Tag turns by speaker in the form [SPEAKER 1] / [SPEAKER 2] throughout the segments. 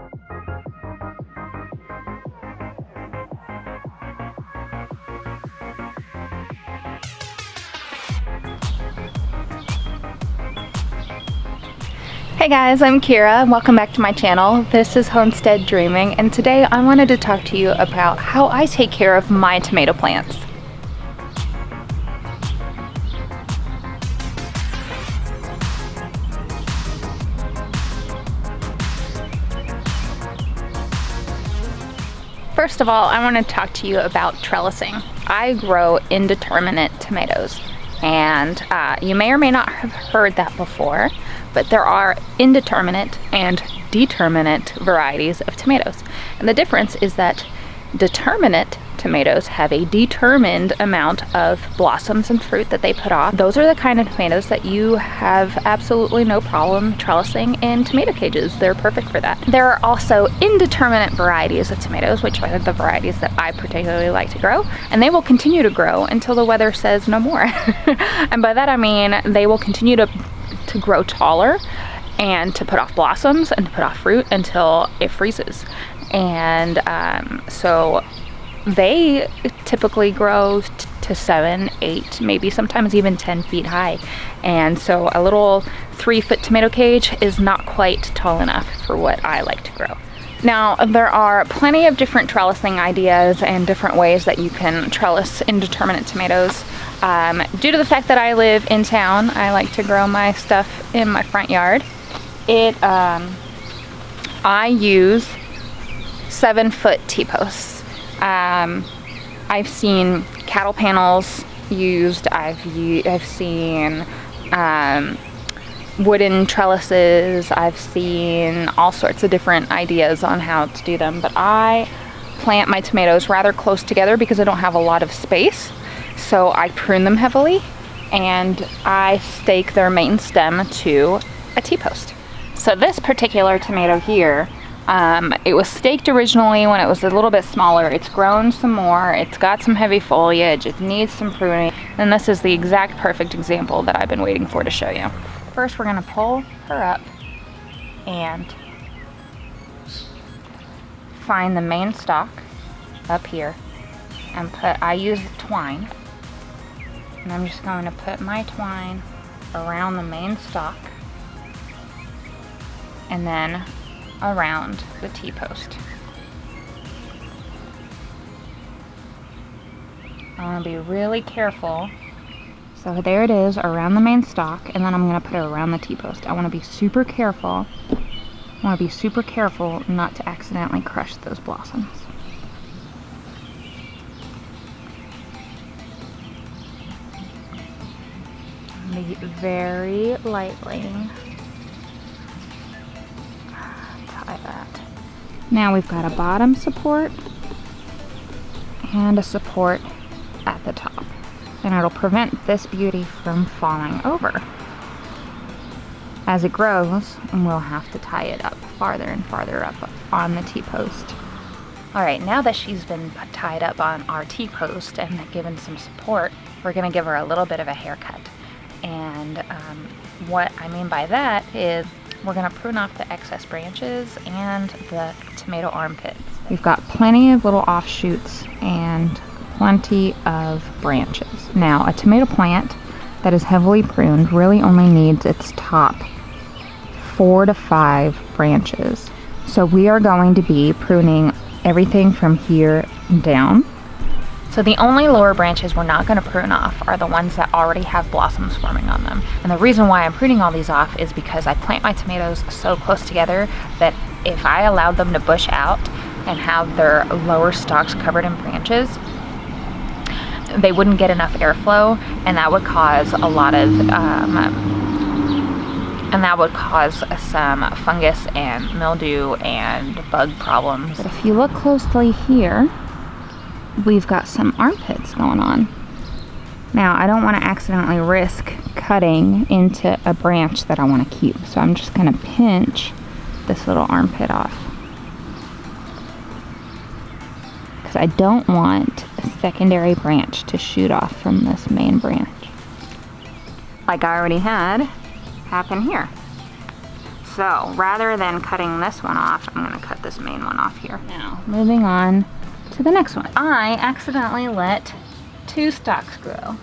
[SPEAKER 1] Hey guys, I'm Kira. Welcome back to my channel. This is Homestead Dreaming, and today I wanted to talk to you about how I take care of my tomato plants. First of all, I want to talk to you about trellising. I grow indeterminate tomatoes, and you may or may not have heard that before, but there are indeterminate and determinate varieties of tomatoes. And the difference is that determinate tomatoes have a determined amount of blossoms and fruit that they put off. Those are the kind of tomatoes that you have absolutely no problem trellising in tomato cages. They're perfect for that. There are also indeterminate varieties of tomatoes, which are the varieties that I particularly like to grow, and they will continue to grow until the weather says no more. And by that I mean they will continue to grow taller and to put off blossoms and to put off fruit until it freezes. And so they typically grow to 7, 8, maybe sometimes even 10 feet high. And so a little 3-foot tomato cage is not quite tall enough for what I like to grow. Now, there are plenty of different trellising ideas and different ways that you can trellis indeterminate tomatoes. Due to the fact that I live in town, I like to grow my stuff in my front yard. I use 7-foot T-posts. I've seen cattle panels used. I've seen wooden trellises. I've seen all sorts of different ideas on how to do them, but I plant my tomatoes rather close together because I don't have a lot of space. So I prune them heavily and I stake their main stem to a T-post. So this particular tomato here, it was staked originally when it was a little bit smaller. It's grown some more. It's got some heavy foliage. It needs some pruning. And this is the exact perfect example that I've been waiting for to show you. First, we're going to pull her up and find the main stalk up here and I use twine. And I'm just going to put my twine around the main stalk and then around the T-post. I want to be really careful. So there it is around the main stalk, and then I'm going to put it around the T-post. I want to be super careful. I want to be super careful not to accidentally crush those blossoms. Very lightly tie that. Now we've got a bottom support and a support at the top, and it'll prevent this beauty from falling over. As it grows, we'll have to tie it up farther and farther up on the T-post. Alright, now that she's been tied up on our T-post and given some support, we're going to give her a little bit of a haircut. And what I mean by that is we're going to prune off the excess branches and the tomato armpits. We've got plenty of little offshoots and plenty of branches. Now, a tomato plant that is heavily pruned really only needs its top 4 to 5 branches. So we are going to be pruning everything from here down. So the only lower branches we're not going to prune off are the ones that already have blossoms forming on them. And the reason why I'm pruning all these off is because I plant my tomatoes so close together that if I allowed them to bush out and have their lower stalks covered in branches, they wouldn't get enough airflow, and that would cause a lot of some fungus and mildew and bug problems. But if you look closely here, we've got some armpits going on. Now, I don't want to accidentally risk cutting into a branch that I want to keep, so I'm just going to pinch this little armpit off, because I don't want a secondary branch to shoot off from this main branch, like I already had happen here. So rather than cutting this one off, I'm gonna cut this main one off here. Now, moving on to the next one. I accidentally let 2 stalks grow.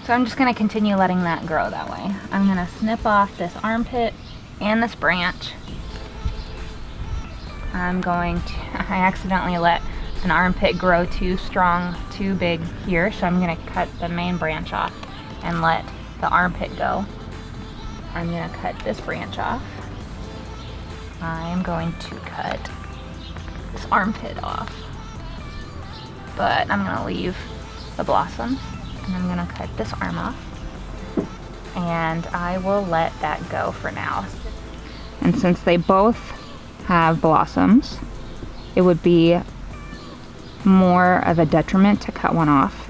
[SPEAKER 1] So I'm just gonna continue letting that grow that way. I'm gonna snip off this armpit and this branch. I accidentally let an armpit grow too strong, too big here, so I'm gonna cut the main branch off and let the armpit go. I'm gonna cut this branch off. I'm going to cut this armpit off, but I'm gonna leave the blossoms, and I'm gonna cut this arm off, and I will let that go for now. And since they both have blossoms, it would be more of a detriment to cut one off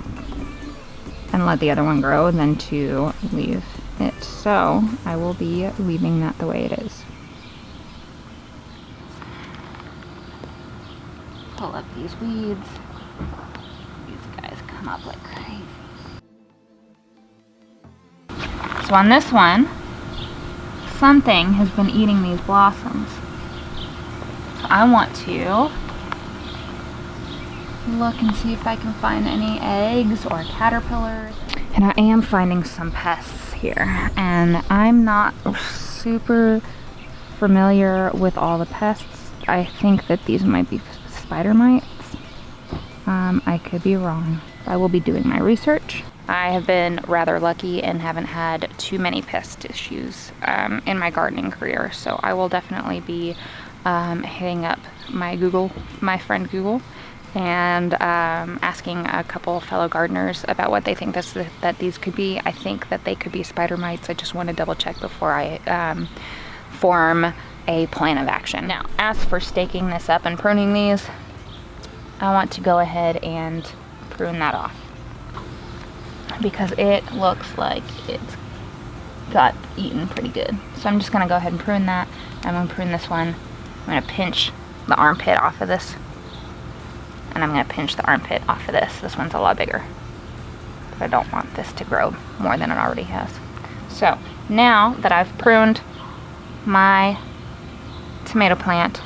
[SPEAKER 1] and let the other one grow than to leave it. So I will be leaving that the way it is. Pull up these weeds. These guys come up like crazy. So on this one, something has been eating these blossoms. So I want to look and see if I can find any eggs or caterpillars. And I am finding some pests here, and I'm not super familiar with all the pests. I think that these might be spider mites. I could be wrong. I will be doing my research. I have been rather lucky and haven't had too many pest issues in my gardening career, so I will definitely be hitting up my friend Google, and asking a couple fellow gardeners about what they think that these could be. I think that they could be spider mites. I just want to double check before I form a plan of action. Now, as for staking this up and pruning these, I want to go ahead and prune that off, because it looks like it's got eaten pretty good. So I'm just gonna go ahead and prune that. I'm gonna prune this one. I'm gonna pinch the armpit off of this, and I'm gonna pinch the armpit off of this. This one's a lot bigger, but I don't want this to grow more than it already has. So now that I've pruned my tomato plant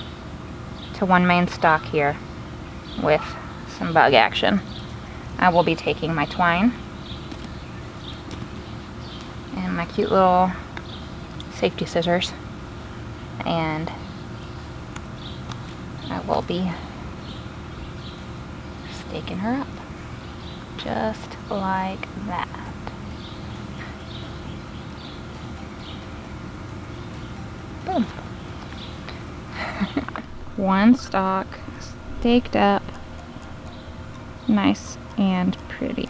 [SPEAKER 1] to one main stalk here with some bug action, I will be taking my twine and my cute little safety scissors, and I will be staking her up just like that. Boom. One stalk staked up, nice and pretty.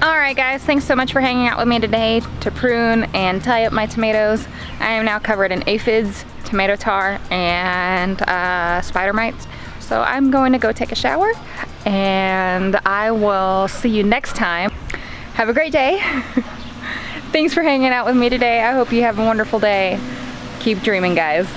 [SPEAKER 1] Alright guys, thanks so much for hanging out with me today to prune and tie up my tomatoes. I am now covered in aphids, tomato tar, and spider mites. So I'm going to go take a shower, and I will see you next time. Have a great day. Thanks for hanging out with me today. I hope you have a wonderful day. Keep dreaming, guys.